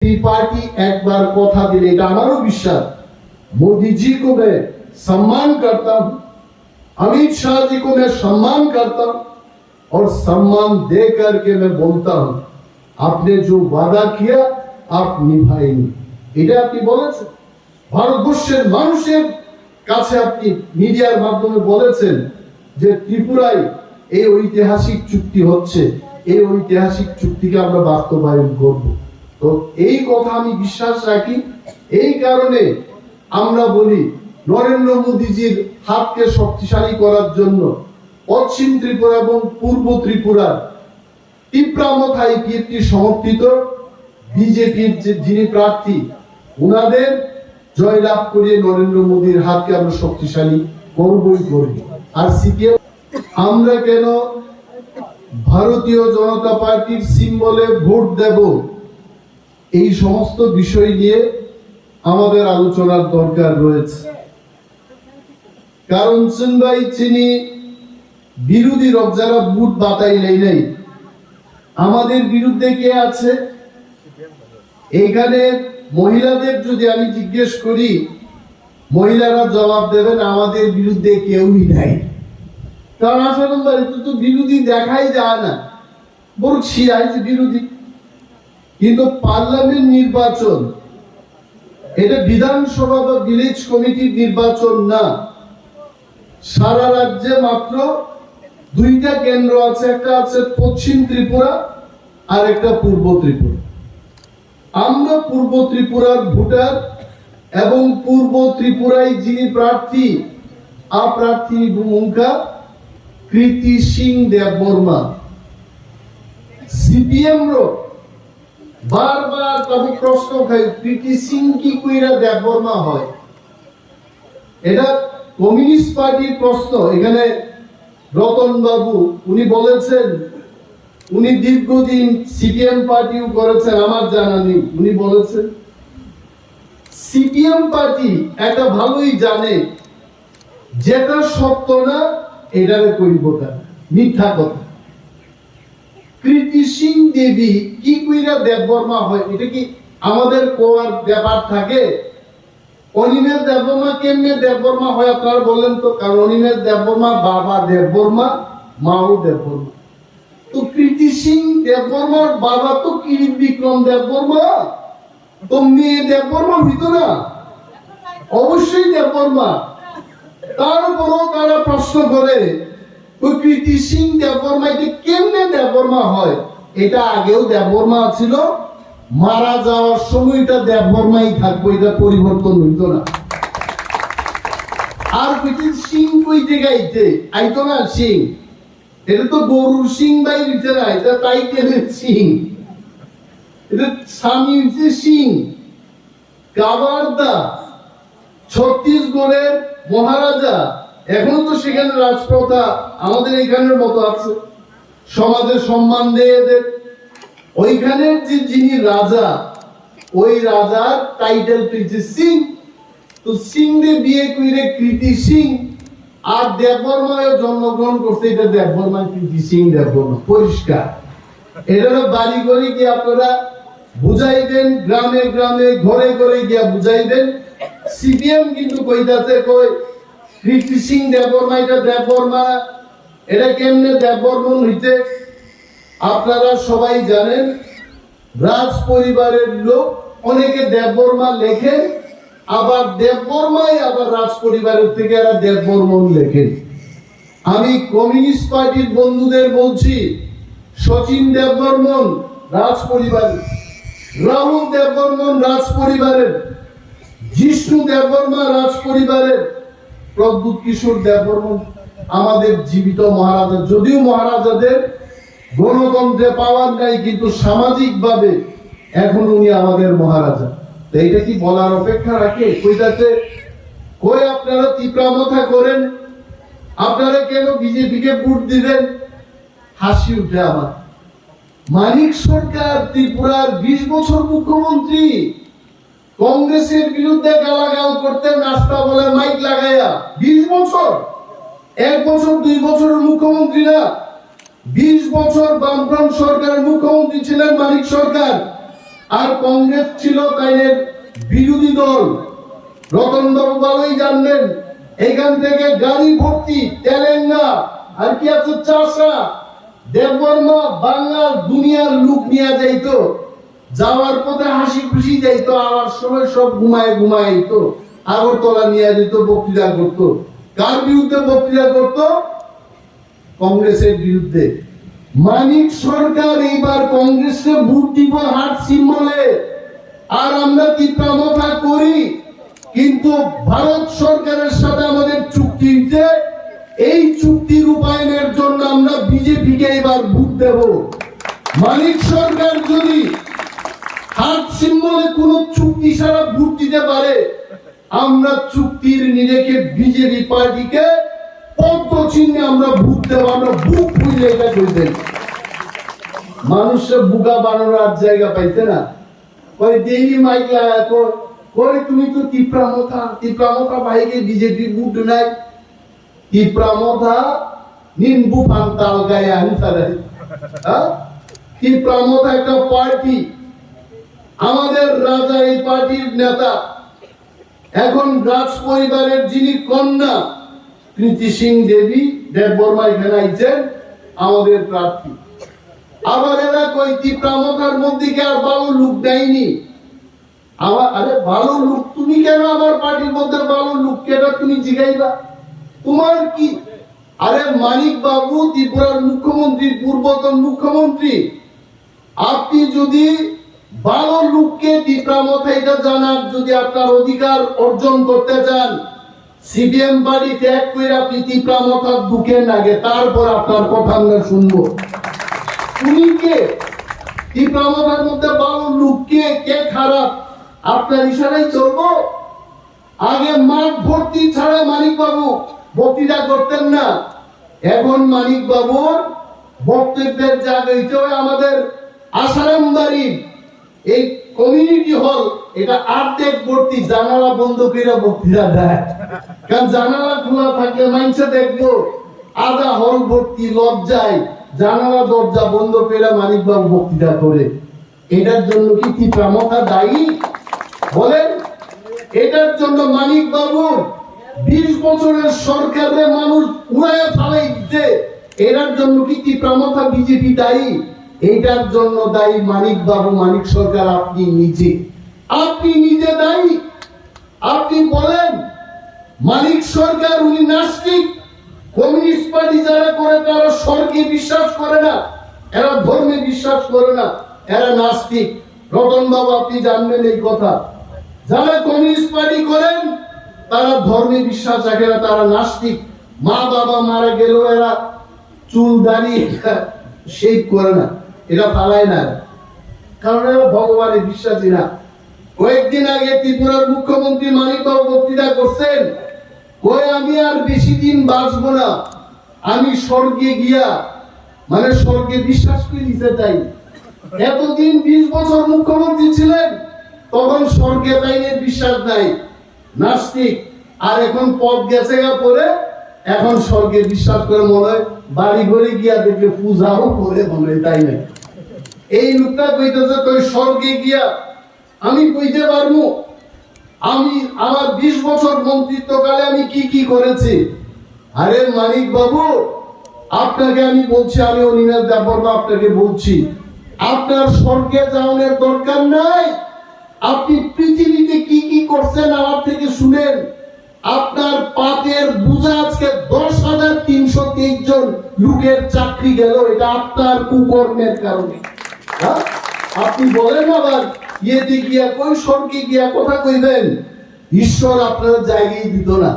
Party एक बार कोथा दिले हमारो विश्वास मोदी जी को मैं सम्मान करता हूं, अमित शाह जी को मैं सम्मान करता हूं और सम्मान दे करके मैं बोलता हूं आपने जो वादा किया आप निभाएंगे। এটা আপনি বলেছেন ভারতবর্ষের মানুষের কাছে, আপনি মিডিয়ার মাধ্যমে বলেছেন যে ত্রিপুরায় এই ঐতিহাসিক চুক্তি হচ্ছে, এই ঐতিহাসিক চুক্তিকে আমরা বাস্তবায়ন করব। তো এই কথা আমি বিশ্বাস রাখি। এই কারণে আমরা বলি নরেন্দ্র মোদীজির হাতকে শক্তিশালী করার জন্য পশ্চিম ত্রিপুরা এবং পূর্ব ত্রিপুরার টিপ্রামথাই কীর্তি সমর্থিত বিজেপির যিনি প্রার্থী ওনাদের জয়লাভ করে নরেন্দ্র মোদীর হাতকে আমরা শক্তিশালী করবই করব। আর সিপিএম আমরা কেন ভারতীয় জনতা পার্টির সিম্বলে ভোট দেব, এই সমস্ত বিষয় নিয়ে আমাদের আলোচনার দরকার রয়েছে। কারণ চিনবাই চিনি বিরোধী লোক যারা বুট বাতাইলেই নেই, আমাদের বিরুদ্ধে কে আছে? এখানে মহিলাদের যদি আমি জিজ্ঞেস করি, মহিলারা জবাব দেবেন আমাদের বিরুদ্ধে কেউই নাই। কারণ আসলে তো বিরোধী দেখাই যায় না, বলছি বিরোধী। কিন্তু পার্লামেন্ট নির্বাচন এটা বিধানসভা বা ভিলেজ কমিটির নির্বাচন না। সারা রাজ্যে মাত্র দুইটা কেন্দ্র আছে, একটা আছে পশ্চিম ত্রিপুরা আর একটা পূর্ব ত্রিপুরা। আমরা পূর্ব ত্রিপুরার ভোটার এবং পূর্ব ত্রিপুরায় যিনি প্রার্থী আপ্রার্থী ভূমিকা কৃতি সিং দেববর্মা, সিপিএম বারবার আমি প্রশ্ন খাই কৃতি সিং কি কইরা দেববর্মা হয়? এটা কমিউনিস্ট পার্টির প্রশ্ন। এখানে রতন বাবু উনি বলেছেন উনি দীর্ঘদিন সিপিএম পার্টিও করেছেন, আমার জানা নেই। উনি বলেছেন সিপিএম পার্টি একটা ভালোই জানে যেটা সত্য না এটারে কইব না, মিথ্যা কথা। কৃতি সিং দেবী কি কইরা দেববর্মা হয় এটা কি আমাদের কোয়ার ব্যাপার থাকে? অনিমেষ দেববর্মা কেমনে দেববর্মা হয় আপনারা বললেন তো? কারণ অনিমেষ দেববর্মা বাবা দেববর্মা, মাও দেববর্মা। তো কৃতি সিং দেববর্মার বাবা তো কিরিট বিক্রম দেববর্মা, তো মেয়ে দেববর্মা হইত না? অবশ্যই দেববর্মা। তারপরও তারা প্রশ্ন করে কৃতি সিং দেববর্মা এটা কেমনে দেববর্মা হয়? এটা আগেও দেববর্মা ছিল, মারা যাওয়ার সময় এটা দেববর্মাই থাকবো, এটা পরিবর্তন হইতো না। আর কৃতি সিং কইতে গাইতে আইতো না সিং, এটা তো গরুর সিং বাই দিতে না, এটা টাইটেলের সিং, এটা স্বামী হচ্ছে সিং। কাবারদা ছত্তিশগড়ের মহারাজা, এখনো তো সেখানে রাজপ্রথা আমাদের এখানের মতো আছে, সমাজে সম্মান দিয়ে এদের। ওইখানের যে যিনি রাজা, ওই রাজার টাইটেল পেয়েছে সিং। তো সিং রে বিয়ে কইরে কৃতি সিং, আর দেববর্মায় জন্মগ্রহণ করতে, এটা দেববর্মা কৃতি সিং দেববর্মা পরিষ্কার। এটা বাড়ি ঘরে গিয়ে আপনারা বুঝাইবেন, গ্রামে গ্রামে ঘরে ঘরে গিয়া বুঝাইবেন। সিপিএম কিন্তু কইতাছে কই কৃতি সিং দেববর্মা, এটা দেববর্মা, এটা কেমনে দেববর্মন হইতে? আপনারা সবাই জানেন রাজ পরিবারের লোক অনেকে দেববর্মা লেখে, আবার দেববর্মাই আবার রাজ পরিবারের থেকে এরা দেববর্মন লেখে। আমি কমিউনিস্ট পার্টির বন্ধুদের বলছি শচীন দেববর্মন রাজ পরিবারের, রাহুল দেববর্মন রাজ পরিবারের, জিষ্ণু দেববর্মা রাজ পরিবারের, প্রদ্যুৎ কিশোর দেববর্মন আমাদের জীবিত মহারাজা। যদিও মহারাজাদের গণতন্ত্রে পাওয়ার নাই, কিন্তু সামাজিক ভাবে এখন উনি আমাদের মহারাজা। তো এটা কি বলার অপেক্ষা রাখে? কইতাছে কই আপনারা তীব্রামথা করেন, আপনারা কেন বিজেপিকে ভোট দিবেন? হাসি উঠে আমার। মানিক সরকার ত্রিপুরার 20 বছর মুখ্যমন্ত্রী, কংগ্রেসের বিরুদ্ধে গালাগাল করতেন রাস্তা বলে মাইক লাগাইয়া। 20 বছর, 1 বছর 2 বছরের মুখ্যমন্ত্রী না, 20 বছর বামফ্রন্ট সরকারের মুখ্যমন্ত্রী ছিলেন মানিক সরকার। আর কংগ্রেস ছিল তাইদের বিরোধী দল। রতনবাবু ভালোই জানলেন, এখান থেকে গাড়ি ভর্তি তেলেঙ্গা আর কি আছে চাষা দেববর্মা বাংলার দুনিয়ার লোক নিয়ে যাইতো, যাওয়ার পথে হাসি খুশি যাইতো, আবার সময় সব ঘুমায় ঘুমাইতো, আগরতলা নিয়ে যেত, বক্তৃতা করতো। কার বিরুদ্ধে বক্তৃতা করতো? কংগ্রেসের বিরুদ্ধে। মানিক সরকার এইবার কংগ্রেসে ভোট দিব হাত সিম্বলে, আর আমরা তীব্রমতা করি, কিন্তু ভারত সরকারের সাথে আমাদের চুক্তি হইছে, এই চুক্তি রূপায়ণের জন্য আমরা বিজেপিকে এবার ভোট দেব। মানিক সরকার যদি হাত সিম্বলে কোন চুক্তি ছাড়া ভোট দিতে পারে, আমরা চুক্তির নিরেখে বিজেপি পার্টিকে পদ্ম চিহ্নে আমরা ভোট দেব। আমরা বুক খুঁজে এটা করবেন। মানুষের বুকা বানানোর আর জায়গা পাইতে না, কই দেই মাইক লাগা কই তুমি তো তীব্রমতা ভাইকে বিজেপি ভোট নাই, তীব্রমতা নিম্বু পান্তাল গায়ে আনসারে। তীব্রমতা একটা পার্টি, আমাদের রাজা এই পার্টির নেতা, এখন রাজ পরিবারের যিনি কন্যা কৃতি সিং দেবী দেববর্মা এখানে আইছেন আমাদের প্রার্থী। আবার এরা কই তীব্রমতার মধ্যে কি আর ভালো লোক দেয়নি? আরে ভালো লোক তুমি কেন আমার পার্টির মধ্যে ভালো লোক কেটা তুমি জিগাইবা? তোমার কি? আরে মানিক বাবু ত্রিপুরার মুখ্যমন্ত্রী, পূর্বতন মুখ্যমন্ত্রী, আপনি যদি ভালো লোককে তীব্রমতা এটা জানার যদি আপনার অধিকার অর্জন করতে চান, সিপিএম পার্টি ত্যাগ করে আপনি তীব্রমতার ঢুকেন আগে, তারপর আপনার কথা আমরা শুনবো। উনি কে? তীব্রমতার মধ্যে ভালো লোককে কে খারাপ আপনার ইশারাই চলবো? আগে মাঠ ভর্তি ছাড়া মানিক বাবু বক্তৃতা করতেন না, এখন মানিক বাবুর বক্তব্যের জায়গা হিসেবে আমাদের আসারাম বাড়ির এই কমিউনিটি হল, এটা অর্ধেক ভর্তি, জানালা বন্ধ করে বক্তৃতা দেয়। কারণ জানালা খোলা থাকলে মানুষে দেখবো, আধা হল ভর্তি, লজ্জায় জানালা দরজা বন্ধ করে মানিক বাবু বক্তৃতা করে। এটার জন্য কি তীব্রমতা দায়ী বলেন? এটার জন্য মানিক বাবু 20 বছরের সরকারের মানুষ উড়াইয়া ফালাই দিতে, এটার জন্য কি তীব্রমতা বিজেপি দায়ী? এটার জন্য দায়ী মানিক বাবু, মানিক সরকার, আপনি নিজে দায়ী। আপনি বলেন মানিক সরকার উনি নাস্তিক, কমিউনিস্ট পার্টি যারা করে তারা স্বর্গে বিশ্বাস করে না, এরা ধর্মে বিশ্বাস করে না, এরা নাস্তিক। রতন বাবু আপনি জানবেন এই কথা, যারা কমিউনিস্ট পার্টি করেন তারা ধর্মে বিশ্বাস রাখে না, তারা নাস্তিক। মা বাবা মারা গেল এরা চুল দাড়ি শেভ করে না, এটা ফালায় না, কারণ এরা ভগবানের বিশ্বাসী না। কয়েকদিন আগে ত্রিপুরার মুখ্যমন্ত্রী মানিক বাবু বক্তৃতা করছেন, কই আমি আর বেশি দিন বাঁচবো না, আমি স্বর্গে গিয়া, মানে স্বর্গে বিশ্বাস করে নিতে চাই। এতদিন 20 বছর মুখ্যমন্ত্রী ছিলেন, তখন স্বর্গে তাইনের বিশ্বাস নাই, নাস্তিক। আর এখন পথ গেছে গা পরে, এখন স্বর্গে বিশ্বাস করে, মনে হয় বাড়ি ঘরে গিয়া দেখে পূজাও করে, মনে হয় তাই নাই। এই লোকটা কইতেছে তুই স্বর্গে গিয়া আমি কইতে পারবো আমি আমার 20 বছর মন্ত্রিত্বকালে আমি কি কি করেছি। আরে মানিক বাবু আপনাকে আমি বলছি, আমি অনিমেষ দেববর্মা আপনাকে বলছি, আপনার স্বর্গে যাওয়ার দরকার নাই। আপনি পৃথিবীতে কি কি করছেন আমার থেকে শুনেন। আপনার পাপের বোঝা আজকে 10,323 জন লোকের চাকরি গেল, এটা আপনার কুকর্মের কারণে। আপনি বলেন আবার ইয়েতে গিয়া কই স্বর্গে গিয়া কথা কইবেন, ঈশ্বর আপনার জায়গায় দিত না।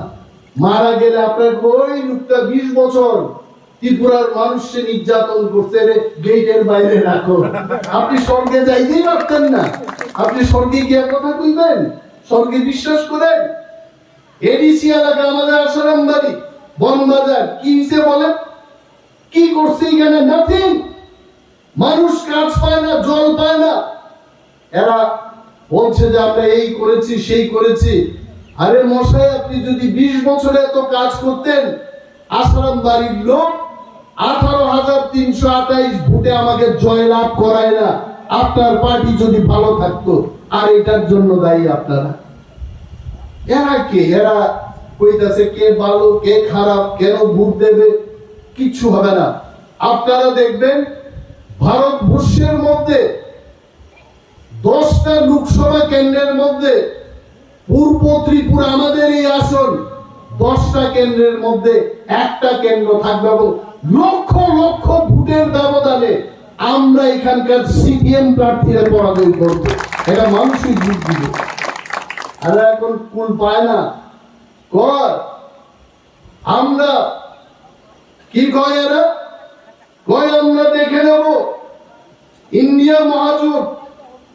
মারা গেলে আপনার ওই লোকটা 20 বছর ত্রিপুরার মানুষকে নির্যাতন করছে, গেটের বাইরে রাখো, আপনি স্বর্গে যাইতেই পারতেন না, আপনি স্বর্গে গিয়া কথা কইবেন? স্বর্গে বিশ্বাস করেন? এডিসি এলাকা আমাদের আসারাম বাড়ি বনবাজার কি হিসে বলেন, কি করছে এখানে? নাথিং। মানুষ কাজ পায় না, জল পায় না, এরা বলছে যে আমরা এই করেছি সেই করেছি। আরে মশাই আপনি যদি 20 বছরে এত কাজ করতেন, আসারাম বাড়ির লোক 18,328 ভোটে আমাকে জয়লাভ করায় না, আপনার পার্টি যদি ভালো থাকতো, আর এটার জন্য দায়ী আপনারা। এরা কে? এরা কইতাছে কে ভালো কে খারাপ, কেন ভোট দেবে, কিচ্ছু হবে না। আপনারা দেখবেন ভারতবর্ষের মধ্যে 10টা লোকসভা কেন্দ্রের মধ্যে পূর্ব ত্রিপুরা আমাদের এই আসন 10টা কেন্দ্রের মধ্যে একটা কেন্দ্র থাকবে এবং লক্ষ লক্ষ ভোটের ব্যবধানে আমরা এখানকার সিপিএম প্রার্থীরা পরাজয় করব। এটা মানুষই ভোট দিবে। আর এখন কুল পায় না, কর আমরা কি কয় এরা, কয় আমরা দেখে নেব ইন্ডিয়া মহাজোট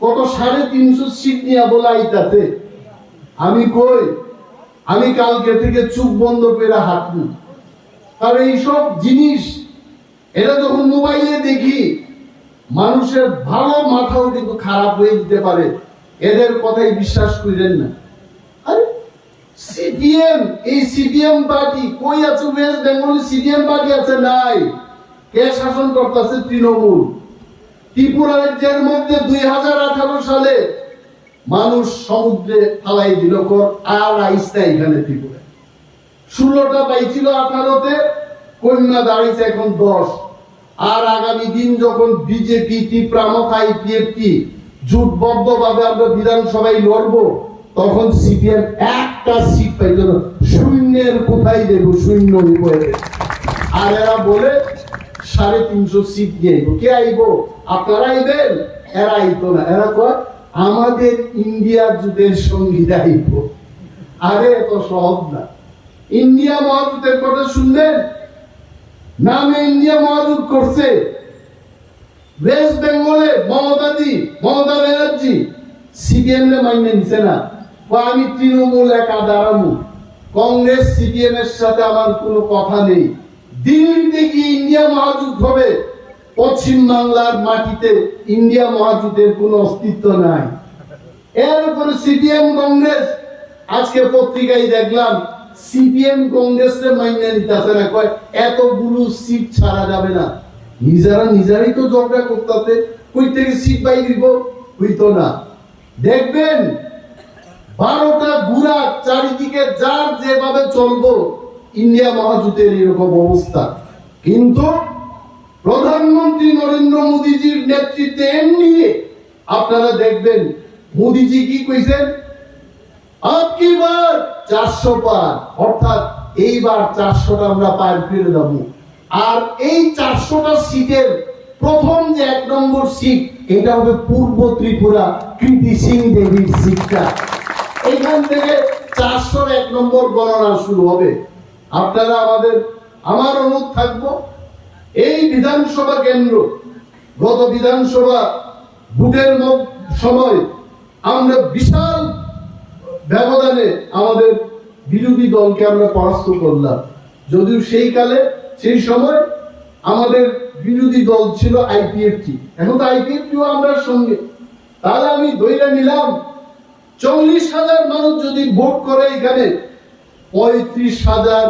কত 350 সিট নিয়ে বলে আইতাছে। আমি কই, আমি কালকে থেকে চুপ বন্ধ করে হাঁটবো। কারণ এইসব জিনিস এটা যখন মোবাইলে দেখি, মানুষের ভালো মাথাও কিন্তু খারাপ হয়ে যেতে পারে। এদের কথাই বিশ্বাস করেন না। আরে সিপিএম, এই সিপিএম পার্টি কই আছে? ওয়েস্ট বেঙ্গলে সিপিএম পার্টি আছে নাই? কে শাসন করতেছে? তৃণমূল। ত্রিপুরা রাজ্যের মধ্যে 2018 সালে মানুষ সমুদ্রে ফালাই দিল কর, আর আইসটা এখানে ত্রিপুরা 16টা পাইছিল 18তে, কন্যা দাঁড়িয়েছে এখন 10। আর আগামী দিন যখন বিজেপি ত্রিপ্রামক আইপিএফটি জোটবদ্ধ ভাবে আমরা বিধানসভায় লড়বো, তখন সিপিএম একটা সিট পাইল না। শূন্যের কোথায় দেব? শূন্য বিপদে। আর এরা বলে 350 সিট নিয়ে আইব। কে আইব? আপনারা আইবেন? এরা আইতো না। এরা কয় আমাদের ইন্ডিয়া জোটের সঙ্গী আইব। আরে এত সহজ না। ইন্ডিয়া মহাজোটের কথা শুনলেন? নামে ইন্ডিয়া মহাজোট করছে ওয়েস্ট বেঙ্গলে মমতা ব্যানার্জি, সিপিএম রে মাইনে নিছে না। আমি তৃণমূল একা দাঁড়াবো, কংগ্রেস সিপিএম এর সাথে আমার কোনো কথা নেই। দিল্লিতে গিয়ে ইন্ডিয়া মহাজোট হবে, পশ্চিম বাংলার মাটিতে ইন্ডিয়া মহাজোটের কোনো অস্তিত্ব নাই। এর উপরে সিপিএম কংগ্রেস, আজকে পত্রিকায় দেখলাম সিপিএম কংগ্রেসের মাইনে নিতেছে না, কয় এতগুলো সিট ছাড়া যাবে না। নিজেরাই তো ঝগড়া করতে, কই থেকে সিট পাই দিব? হইতো না। দেখবেন 12টা গুড়া চারিদিকে যার যেভাবে চলবো, ইন্ডিয়া মহাজোটের এরকম অবস্থা। কিন্তু প্রধানমন্ত্রী নরেন্দ্র মোদীজির নেতৃত্বে নিয়ে আপনারা দেখবেন মোদীজি কি কইছেন? আপকি বার 400 পার, অর্থাৎ এইবার 400টা আমরা পার ফিরে যাব। আর এই 400টা সিটের প্রথম যে 1 নম্বর সিট, এটা হবে পূর্ব ত্রিপুরা কৃতি সিং দেবীর সিটটা। এখান থেকে 400 1 নম্বর গণনা শুরু হবে। আপনারা আমার অনুরোধ থাকবো, এই বিধানসভা কেন্দ্র গত বিধানসভা ভোটের সময় আমরা বিশাল ব্যবধানে আমাদের বিরোধী দলকে আমরা পরাস্ত করলাম। যদিও সেই সময় আমাদের বিরোধী দল ছিল আইপিএফটি, এখন তো আইপিএফটিও আমরা সঙ্গে। তাহলে আমি ধরে নিলাম 40,000 মানুষ যদি ভোট করে, এখানে 35,000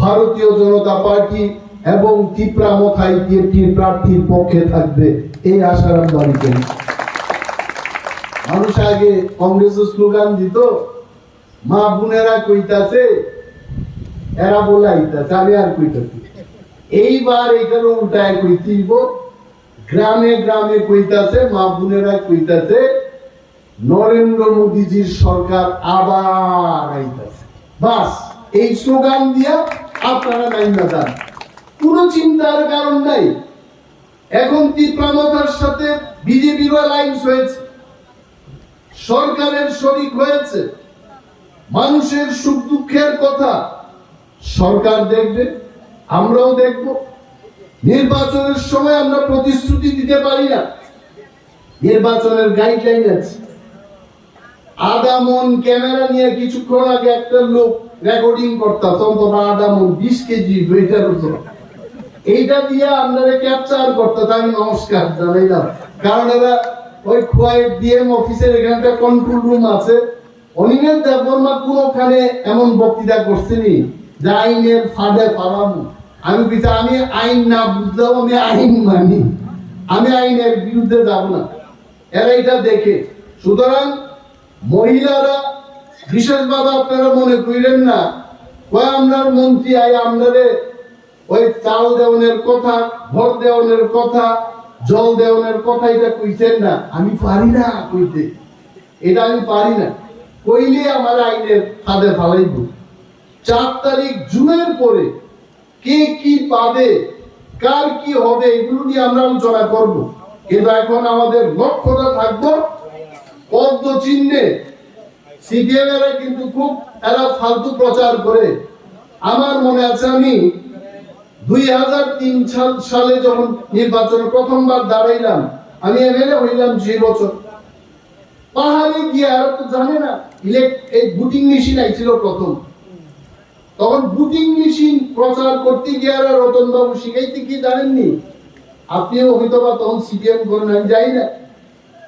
ভারতীয় জনতা পার্টি এবং ত্রিপ্রামক আইপিএফটির প্রার্থীর পক্ষে থাকবে, এই আশার আমি দাবি করি। মানুষ আগে কংগ্রেসের স্লোগান দিত, মা বোনেরা কইতাছে, এরা বলে আইতাছে, আমি আর কইতাছি। এইবার এখানে উল্টায় কইতিব, গ্রামে গ্রামে কইতাছে, মা বোনেরা কইতাছে নরেন্দ্র মোদীজির সরকার আবার আইতাছে। বাস এই স্লোগান দিয়া আপনারা নাইমা যান, কোনো চিন্তার কারণ নাই। এখন ত্রিপ্রামতার সাথে বিজেপির অ্যালায়েন্স হয়েছে, সরকারের শরিক হয়েছে। মানুষের সুখ দুঃখের কথা সরকার দেখবে, আমরাও দেখব। নির্বাচনের সময় আমরা প্রতিশ্রুতি দিতে পারি না, নির্বাচনের গাইডলাইন আছে। আধা মন ক্যামেরা নিয়ে কিছুক্ষণ আগে একটা লোক রেকর্ডিং করতেছে, অন্তত আধা মন 20 কেজি ওয়েটার ওজন, এইটা দিয়ে আপনারা ক্যাপচার করতে। আমি নমস্কার জানাইলাম, কারণ এরা ওই খোয়াইট ডিএম অফিসের এখানটা কন্ট্রোল রুম আছে। অনিমেষ দেববর্মা কোনখানে এমন বক্তৃতা করছেনি যে আইনের ফাঁদে পালাম। আমি আমি আইন না বুঝলেও আমি আইন মানি, আমি আইনের বিরুদ্ধে যাব না। এরা এটা দেখে। সুতরাং মহিলারা বিশেষভাবে আপনারা মনে করিলেন না ওই আমরার মন্ত্রী আই আমরারে ওই চাল দেওয়ানের কথা, ভোট দেওয়ানের কথা, জল দেওয়ানের কথা এটা কইছেন না। আমি পারি না কইতে, এটা আমি পারি না কইলে আমার আইনের ফাঁদে ফালাইব। 4 তারিখ জুনের পরে কে কি পাবে, কার কি হবে, এগুলো নিয়ে আমরা আলোচনা করব। কিন্তু এখন আমাদের লক্ষ্যটা থাকবো পদ্ম চিহ্নে। সিপিএম এরা কিন্তু খুব এরা ফালতু প্রচার করে। আমার মনে আছে আমি 2003 সালে যখন নির্বাচনে প্রথমবার দাঁড়াইলাম, আমি এমএলএ হইলাম 6 বছর। পাহাড়ে গিয়ে আর তো জানে না এই বুটিং মেশিন আইছিল প্রথম, তখন বুটিং মেশিন প্রচার করতে গিয়ে আর রতন বাবু শিখাইতে কি জানেননি? আপনিও হয়তো বা তখন সিপিএম করেন, আমি যাই না।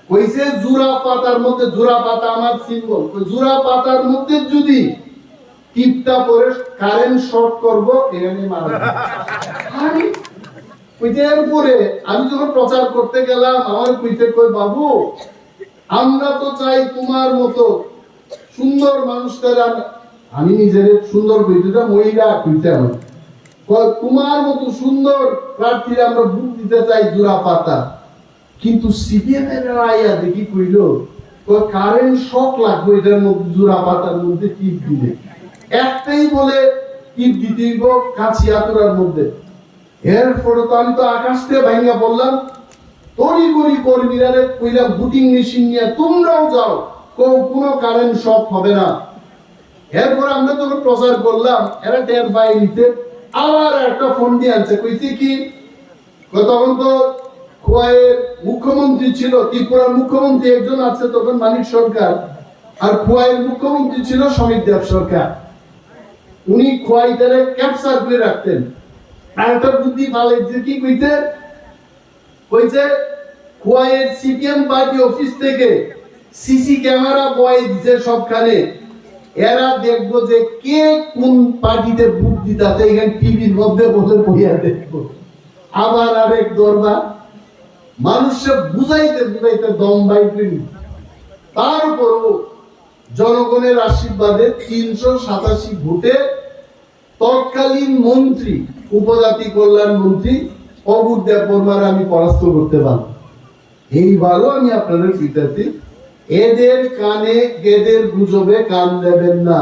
কইছে জোড়া পাতার মধ্যে, জোড়া পাতা আমার সিম্বল, জোড়া পাতার মধ্যে যদি টিপটা পরে কারেন্ট শর্ট করব এখানে মারা আরে ওইটার পরে আমি যখন প্রচার করতে গেলাম আমার কইতে কই বাবু আমরা তো চাই তোমার মতো সুন্দর মানুষদের। আমি নিজের সুন্দর কইতে মহিলা কইতে আমার তোমার মতো সুন্দর প্রার্থীরা আমরা ভোট দিতে চাই জোড়া পাতা। কিন্তু সিপিএম এর আইয়া দেখি কইল কারেন্ট শক লাগবে এটার মধ্যে, জোড়া পাতার মধ্যে টিপ দিলে একটাই বলে টিপ দিতে কাছি আতুরার মধ্যে। এরপরে তো আমি তো আকাশ থেকে ভাইঙ্গা বললাম, তড়ি গড়ি কর্মীরা কইলাম বুটিং মেশিন নিয়ে তোমরাও যাও, কোনো কারেন্ট শক হবে না। এরপর আমরা যখন প্রচার করলাম এরা টের পাই নিতে আবার একটা ফোন দিয়ে আনছে, কইছে কি তখন তো খোয়াইয়ের মুখ্যমন্ত্রী ছিল, ত্রিপুরার মুখ্যমন্ত্রী একজন আছে তখন মানিক সরকার, আর খোয়াইয়ের মুখ্যমন্ত্রী ছিল সমীর দেব সরকার। উনি খোয়াইটারে ক্যাপচার করে রাখতেন। আর একটা বুদ্ধি ভালো কি কইতে কইছে খোয়াইয়ের সিপিএম পার্টি অফিস থেকে সিসি ক্যামেরা বয় দিছে সবখানে, এরা দেখবো যে কে কোন পার্টিতে ভোট দিতাছে এখানে টিভির মধ্যে বসে বইয়া দেখবো। আবার আরেক দরবার মানুষকে বুঝাইতে বুঝাইতে দম বাইতে, তারপরও জনগণের আশীর্বাদে 387 ভোটে তৎকালীন মন্ত্রী, উপজাতি কল্যাণ মন্ত্রী অবুর দেব বর্মার আমি পরাস্ত করতে পারলাম। এইবারও আমি আপনাদের কৃতজ্ঞ। এদের কানে এদের গুজবে কান দেবেন না,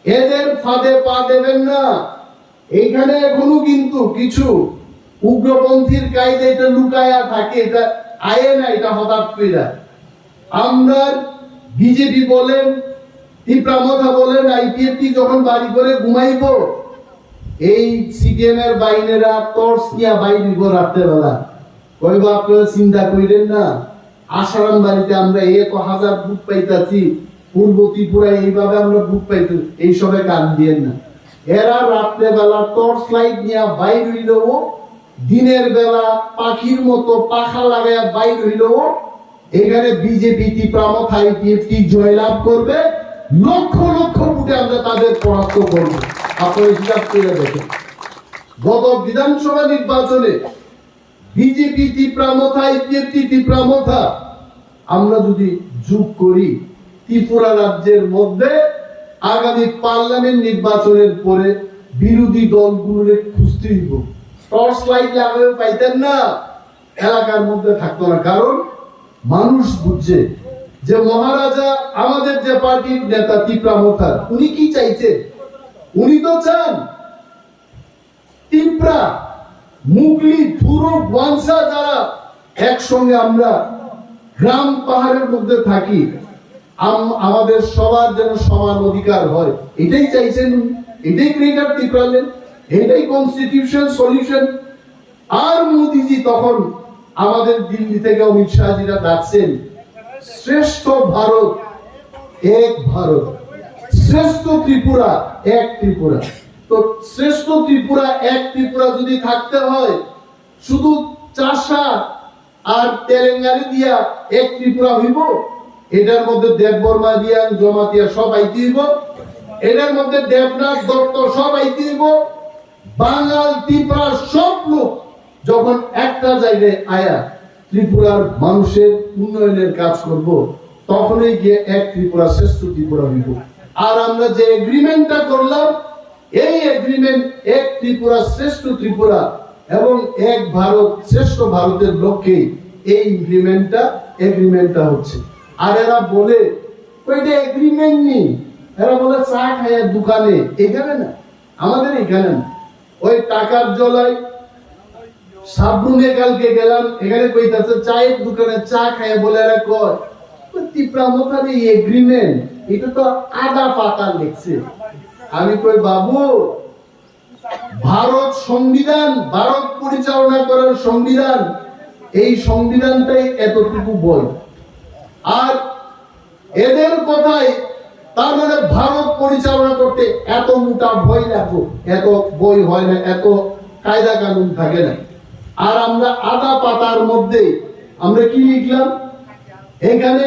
এদের ফাঁদে পা দেবেন না। এইখানে এখনো কিন্তু কিছু উগ্রপন্থীর কায়দা এটা লুকায়া থাকে, এটা আয়ে না, এটা হঠাৎ করে আমরা বিজেপি বলেন, তীব্রামথা বলেন, আইপিএফটি যখন বাড়ি করে ঘুমাইব, এই সিপিএম এর বাইনেরা টর্চ নিয়ে বাইরে রাত্রেবেলা কইব আপনারা চিন্তা করেন না, আসারাম বাড়িতে আমরা 1000 ভোট পাইতাছি, পূর্ব ত্রিপুরায় এইভাবে আমরা ভোট পাইতে, এইসবে কান দিয়েন না। এরা রাত্রেবেলা টর্চ লাইট নিয়ে বাইর হইলেও, দিনের বেলা পাখির মতো পাখা লাগায় বাইর হইলেও এখানে বিজেপি তীব্রামথ আইপিএফটি জয়লাভ করবে। লক্ষ লক্ষ ভোটে আমরা তাদের পরাস্ত করব। আপনারা হিসাব করে দেখেন গত বিধানসভা নির্বাচনে বিজেপি তীব্রামথা আইপিএফটি তীব্রামথা আমরা যদি যোগ করি, ত্রিপুরা রাজ্যের মধ্যে আগামী পার্লামেন্ট নির্বাচনের পরে বিরোধী দলগুলোর খুঁজতে দিব, টর্চ লাইট লাগাবে পাইতেন না, এলাকার মধ্যে থাকতো না। কারণ মানুষ বুঝছে যে মহারাজা আমাদের যে পার্টির নেতা তীব্রামথা উনি কি চাইছে, উনি তো চান ত্রিপুরা মুগলি ধুরু ওয়ানসা যারা একসঙ্গে আমরা গ্রাম পাহাড়ের মধ্যে থাকি, আমাদের সবার যেন সমান অধিকার হয়, এটাই চাইছেন, এটাই ক্রিয়েটার ত্রিপুরালেন, এটাই কনস্টিটিউশন সলিউশন। আর মোদিজি তখন আমাদের দিল্লি থেকে অমিত শাহজিরা ডাকছেন শ্রেষ্ঠ ভারত এক ভারত, শ্রেষ্ঠ ত্রিপুরা এক ত্রিপুরা। তো শ্রেষ্ঠ ত্রিপুরা এক ত্রিপুরা যদি থাকতে হয়, শুধু চাষা আর তেলেঙ্গানা দিয়া এক ত্রিপুরা হইব? এটার মধ্যে দেববর্মা দিয়া জমাতিয়া সব আইতে হইব, এটার মধ্যে দেবনাথ দত্ত সব আইতে হইব। বাঙাল ত্রিপুরা সব লোক যখন একটা জায়গায় আয়া ত্রিপুরার মানুষের উন্নয়নের কাজ করব, তখনই গিয়ে এক ত্রিপুরা শ্রেষ্ঠ ত্রিপুরা হইব। আর আমরা যে এগ্রিমেন্টটা করলাম, এই এগ্রিমেন্ট এক ত্রিপুরা শ্রেষ্ঠ ত্রিপুরা এবং এক ভারত শ্রেষ্ঠ ভারতের লক্ষ্যে এই এগ্রিমেন্টটা হচ্ছে। আর এরা বলে ওইটা এগ্রিমেন্ট নেই, এরা বলে চা খায় দোকানে, এখানে না, আমাদের এখানে না। ওই টাকার জলায় সাবরুমে কালকে গেলাম, এখানে কইতাছে চায়ের দোকানে চা খায় বলে এরা কয় ত্রিপুরা মতার এই এগ্রিমেন্ট, এটা তো আদা পাতা লিখছে। আমি কই বাবু, ভারত সংবিধান, ভারত পরিচালনা করার সংবিধান, এই সংবিধানটাই এতটুকু বই। আর এদের কথাই তার মানে ভারত পরিচালনা করতে এত মোটা বই লাগবে, এত বই হয় না, এত কায়দা কানুন থাকে না। আর আমরা আদা পাতার মধ্যে আমরা কি লিখলাম, এখানে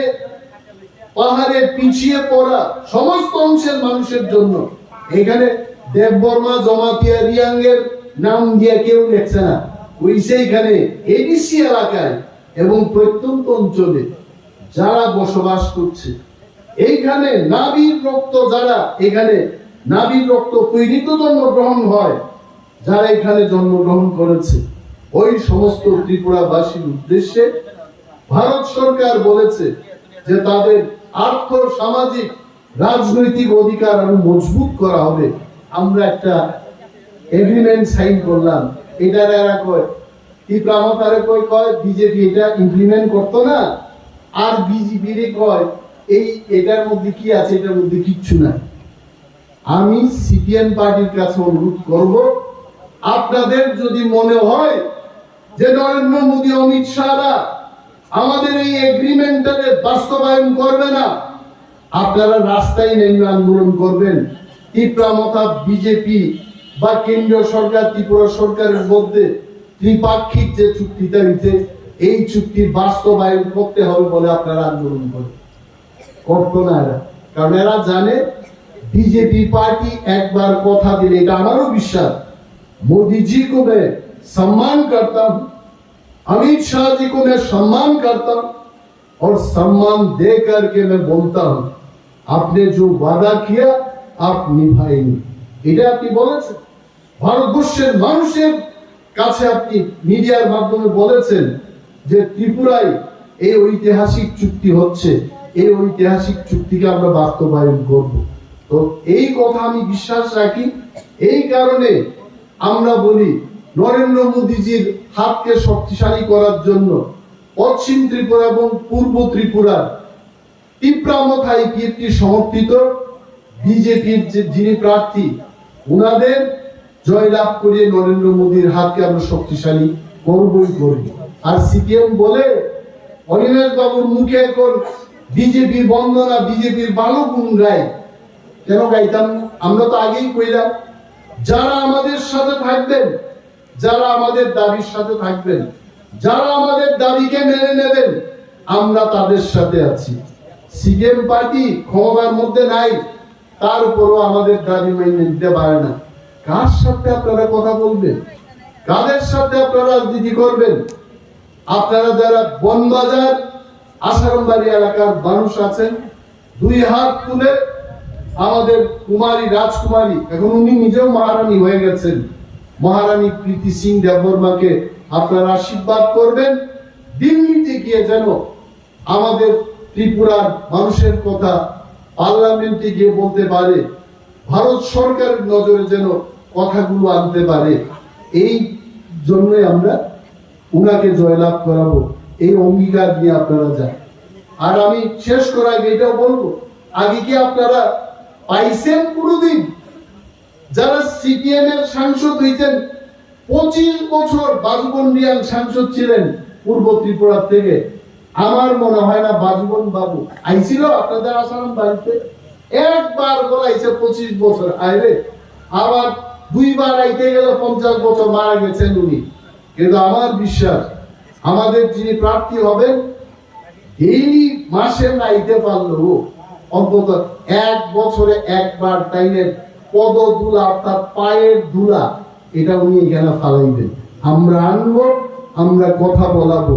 পাহাড়ে পিছিয়ে পড়া সমস্ত অংশের মানুষের জন্য, এখানে দেববর্মা জমাতিয়া রিয়াংয়ের নাম দিয়ে কেউ লেখছে না, ওই সেইখানে এডিসি এলাকায় এবং প্রত্যন্ত অঞ্চলে যারা বসবাস করছে, এইখানে নাভির রক্ত যারা, এখানে নাভির রক্ত তৈরিত জন্মগ্রহণ হয়, যারা এখানে জন্মগ্রহণ করেছে, ওই সমস্ত ত্রিপুরাবাসীর উদ্দেশ্যে ভারত সরকার বলেছে যে তাদের আর্থ সামাজিক রাজনৈতিক অধিকার আরো মজবুত করা হবে। আমরা একটা এগ্রিমেন্ট সাইন করলাম, এটার এরা কয় ত্রিপুরা মতারে কয় বিজেপি এটা ইমপ্লিমেন্ট করতো না, আর বিজেপির কয় এটার মধ্যে কি আছে, এটার মধ্যে কিচ্ছু নাই। আমি সিপিএম পার্টির কাছে অনুরোধ করব, আপনাদের যদি মনে হয় যে নরেন্দ্র মোদী অমিত শাহরা আমাদের এই এগ্রিমেন্টটাকে বাস্তবায়ন করবে না, আপনারা রাস্তায় নেমে আন্দোলন করবেন। ত্রিপুরা মতা বিজেপি বা কেন্দ্রীয় সরকার ত্রিপুরা সরকারের মধ্যে ত্রিপাক্ষিক যে চুক্তিটা হয়েছে, এই চুক্তির বাস্তবায়ন করতে হবে বলে আপনারা আন্দোলন করেন। করতো না এরা, কারণ এরা জানে बीजेपी पार्टी एक बार কথা দিলে, এটা আমারও বিশ্বাস, मोदी जी को मैं सम्मान करता हूं, अमित शाह जी को मैं सम्मान करता हूं और सम्मान दे करके मैं बोलता हूं आपने जो वादा किया आप निभाएंगे। এটা আপনি বলেছেন ভারতবর্ষের মানুষের কাছে, আপনি মিডিয়ার মাধ্যমে বলেছেন যে ত্রিপুরায় এই ঐতিহাসিক চুক্তি হচ্ছে, এই ঐতিহাসিক চুক্তিকে আমরা বাস্তবায়ন করব। তো এই কথা আমি বিশ্বাস রাখি। এই কারণে আমরা বলি নরেন্দ্র মোদীজির হাতকে শক্তিশালী করার জন্য পশ্চিম ত্রিপুরা এবং পূর্ব ত্রিপুরার তীব্রামথাই কীর্তি সমর্থিত বিজেপির যে যিনি প্রার্থী, উনাদের জয়লাভ করে নরেন্দ্র মোদীর হাতকে আমরা শক্তিশালী করবই করব। আর সিপিএম বলে অনিমেষ বাবুর মুখে এখন বিজেপির বন্দনা, বিজেপির ভালো গুণ গায়, কেন গাইতাম? আমরা তো আগেই কইলাম যারা আমাদের সাথে থাকবেন, যারা আমাদের দাবির সাথে থাকবেন, যারা আমাদের দাবিকে মেনে নেবেন, আমরা তাদের সাথে আছি। সিপিএম পার্টি ক্ষমতার মধ্যে নাই, তারপরও আমাদের দাবি মেনে নিতে পারে না। কার সাথে আপনারা কথা বলবেন? কাদের সাথে আপনারা রাজনীতি করবেন? আপনারা যারা বনবাজার আসারামবাড়ি এলাকার মানুষ আছেন, দুই হাত তুলে আমাদের কুমারী রাজকুমারী, এখন উনি নিজেও মহারানী হয়ে গেছেন, মহারানী প্রীতি সিং দেববর্মাকে আপনারা আশীর্বাদ করবেন। দিল্লিতে গিয়ে যেন আমাদের ত্রিপুরার মানুষের কথা পার্লামেন্টে গিয়ে বলতে পারে, ভারত সরকারের নজরে যেন কথাগুলো আনতে পারে। এই জন্যই আমরা উনাকে জয়লাভ করাবো, এই অঙ্গীকার নিয়ে আপনারা যান। আর আমি শেষ করার আগে এটাও বলবো, আগে কি আপনারা পাইছেন কোনদিন যারা সিপিএম এর সাংসদ হইতেন? 25 বছর বাজুবন রিয়াং সাংসদ ছিলেন পূর্ব ত্রিপুরা থেকে। আমার মনে হয় না বাজুবন বাবু আইছিল আপনাদের আসারাম বাড়িতে, একবার বলাইছে 25 বছর আইরে, আবার দুইবার আইতে গেলে 50 বছর মারা গেছেন উনি। কিন্তু আমার বিশ্বাস আমাদের যিনি প্রার্থী হবেন, এই মাসে আইতে পারলো অন্তত এক বছরে একবার টাইমের পদ ধুলা অর্থাৎ পায়ের ধুলা, এটা উনি এখানে ফালাইবেন। আমরা আনবো, আমরা কথা বলাবো,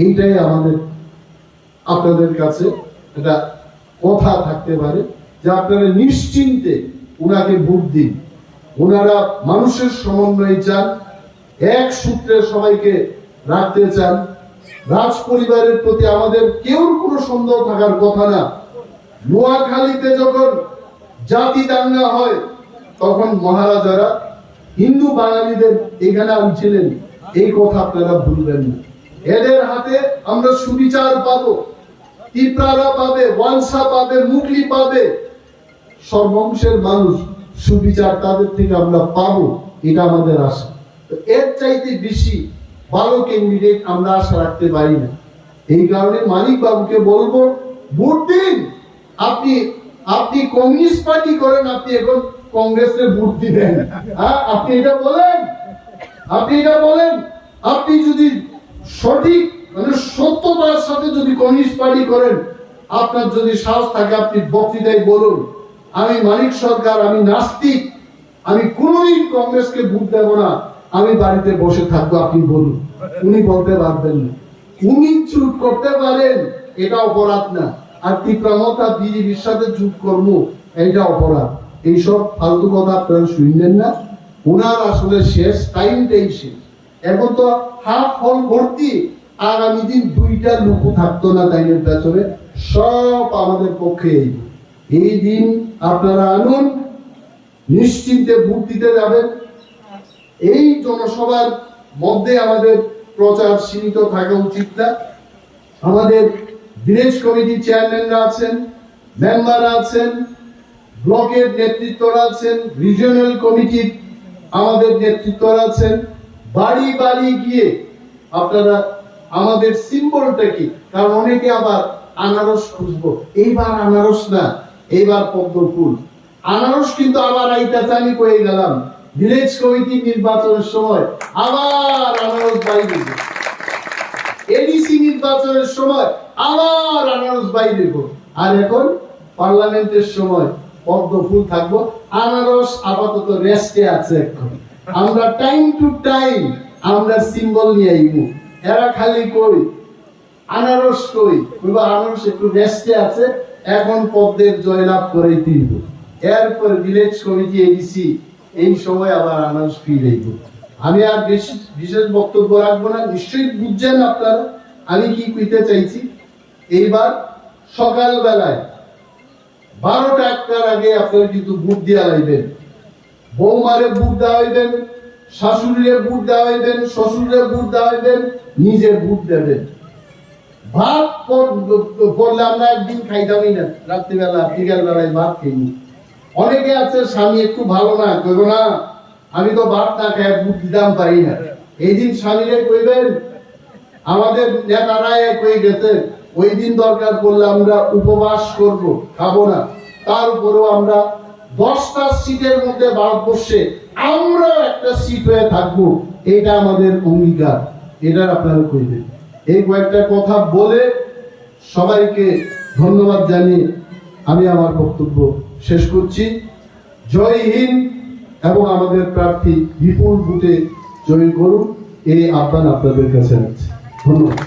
এইটাই আমাদের আপনাদের কাছে একটা কথা থাকতে পারে যে আপনারা নিশ্চিন্তে উনাকে ভোট দিন। ওনারা মানুষের সমন্বয় চান, এক সূত্রে সবাইকে রাখতে চান। রাজ পরিবারের প্রতি আমাদের কেউ কোনো সন্দেহ থাকার কথা না। নোয়াখালীতে যখন জাতি দাঙ্গা হয় তখন মহারাজারা হিন্দু বাঙালিদের এখানে আনছিলেন, এই কথা আপনারা ভুলবেন না। এদের হাতে আমরা সুবিচার পাবো, তিপ্রারা পাবে, ওয়ালসা পাবে, মুগলি পাবে, সর্বংশের মানুষ সুবিচার তাদের থেকে আমরা পাবো, এটা আমাদের আশা। এর চাইতে বেশি ভালো ক্যান্ডিডেট আমরা আশা রাখতে পারি না। এই কারণে মানিক বাবুকে বলবো, ভোট দিন। আপনি কমিউনিস্ট পার্টি করেন, আপনি এখন কংগ্রেসে ভোট দিবেন? আপনি এটা বলেন? আপনি যদি সঠিক মানে সত্যতার সাথে যদি কমিউনিস্ট পার্টি করেন, আপনার যদি সাহস থাকে আপনি বক্তৃতায় বলুন, আমি মানিক সরকার, আমি নাস্তিক, আমি কোনোদিন কংগ্রেসকে ভোট দেব না, আমি বাড়িতে বসে থাকবো, আপনি বলুন। উনি বলতে পারবেন না। উনি চুপ করতে পারেন, এটা অপরাধ না। আর তীব্রমতা বিজেপির সাথে চুপ করবো, এটা অপরাধ। এইসব ফালতু কথা আপনারা শুনলেন না। ওনার আসলে শেষ টাইমটাই শেষ। এখন তো হাফ হল ভর্তি, আগামী দিন দুইটা লুকু থাকতো না তাইনের পেছনে, সব আমাদের পক্ষে। এই দিন আপনারা আনুন, নিশ্চিন্তে ভোট দিতে যাবেন। এই জনসভার মধ্যে আমাদের প্রচার সীমিত থাকা উচিত না। আমাদের ভিলেজ কমিটি চেয়ারম্যানরা আছেন, মেম্বার আছেন, ব্লকের নেতৃত্বরা আছেন, রিজিওনাল কমিটির আমাদের নেতৃত্বরা আছেন। বাড়ি বাড়ি গিয়ে আপনারা আমাদের সিম্বলটা কি, কারণ অনেকে আবার আনারস খুঁজবো, এইবার আনারস না, এইবার পদ্ম ফুল। আনারস কিন্তু আবার আইতাছে, আমি কয়ে গেলাম ভিলেজ কমিটি নির্বাচনের সময় আবার আনারস বাইরে, এডিসি নির্বাচনের সময় আবার আনারস বাইরে, আর এখন পার্লামেন্টের সময় পদ্ম ফুল থাকবো। আনারস আপাতত রেস্টে আছে। এখন আমরা টাইম টু টাইম আমরা সিম্বল নিয়ে আইব। এরা খালি কই আনারস কই, আনারস একটু রেস্টে আছে, এখন পদ্মের জয়লাভ করে দিব। এরপর ভিলেজ কমিটি এডিসি এই সময় আবার আনারস ফিরে দিব। আমি আর বেশি বিশেষ বক্তব্য রাখবো না। নিশ্চয়ই বুঝছেন আপনারা আমি কি কইতে চাইছি। এইবার সকাল বেলায় 12টা 1টার আগে আপনারা কিন্তু ভোট দিয়া লাইবেন। বৌমারে ভোট দেওয়া হইবেন, শাশুড়িরে ভোট দেওয়া হইবেন, শ্বশুরে ভোট দেওয়া হইবেন, নিজে ভোট দেবেন। ভাত পড়লে আমরা একদিন খাইতামই না, রাত্রিবেলা বিকেল বেলায় ভাত খাইনি। অনেকে আছে স্বামী একটু ভালো না, কইব না আমি তো ভাত না খাই ভোট দিতাম পারি না। এই দিন স্বামীরে কইবেন, আমাদের নেতারা কই গেছে ওই দিন দরকার পড়লে আমরা উপবাস করব, খাবো না। তারপরেও আমরা 10টা সিটের মধ্যে ভারতবর্ষে আমরা একটা সিট হয়ে থাকবো, এটা আমাদের অঙ্গীকার। এটা আপনারা কইবেন। এই কয়েকটা কথা বলে সবাইকে ধন্যবাদ জানিয়ে আমি আমার বক্তব্য শেষ করছি। জয় হিন্দ এবং আমাদের প্রার্থী বিপুল ভোটে জয়ী করুন, এই আহ্বান আপনাদের কাছে আছে। ধন্যবাদ।